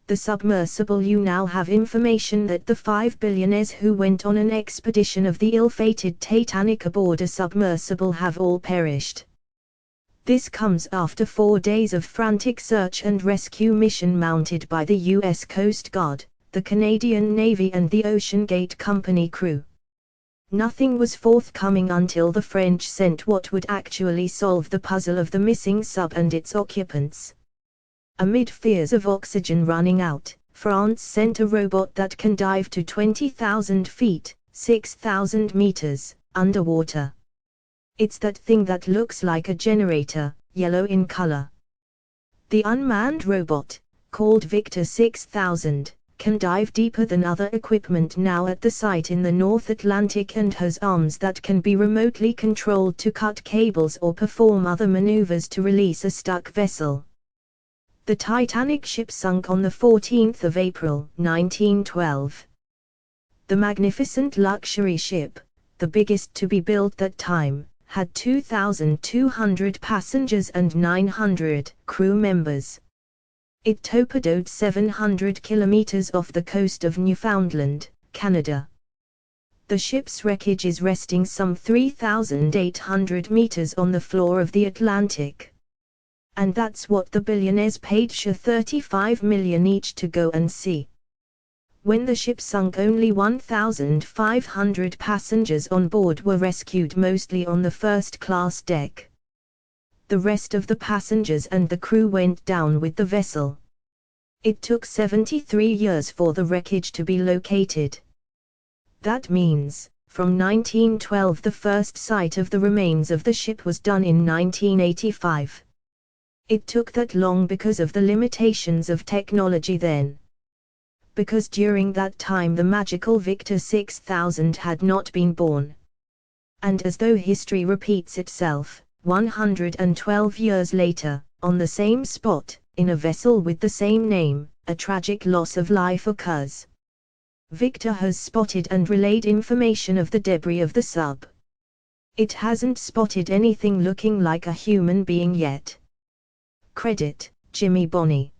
the submersible. You now have information that the 5 billionaires who went on an expedition of the ill-fated Titanic aboard a submersible have all perished. This comes after 4 days of frantic search and rescue mission mounted by the U.S. Coast Guard, the Canadian Navy and the Ocean Gate Company crew. Nothing was forthcoming until the French sent what would actually solve the puzzle of the missing sub and its occupants. Amid fears of oxygen running out, France sent a robot that can dive to 20,000 feet, 6,000 meters, underwater. It's that thing that looks like a generator, yellow in color. The unmanned robot, called Victor 6000, can dive deeper than other equipment now at the site in the North Atlantic and has arms that can be remotely controlled to cut cables or perform other maneuvers to release a stuck vessel. The Titanic ship sunk on the 14th of April, 1912. The magnificent luxury ship, the biggest to be built that time, had 2,200 passengers and 900 crew members. It torpedoed 700 kilometers off the coast of Newfoundland, Canada. The ship's wreckage is resting some 3,800 meters on the floor of the Atlantic. And that's what the billionaires paid $35 million each to go and see. When the ship sunk, only 1,500 passengers on board were rescued, mostly on the first-class deck. The rest of the passengers and the crew went down with the vessel. It took 73 years for the wreckage to be located. That means, from 1912 the first sight of the remains of the ship was done in 1985. It took that long because of the limitations of technology then. Because during that time the magical Victor 6000 had not been born. And as though history repeats itself, 112 years later, on the same spot, in a vessel with the same name, a tragic loss of life occurs. Victor has spotted and relayed information of the debris of the sub. It hasn't spotted anything looking like a human being yet. Credit, Jimmy Bonney.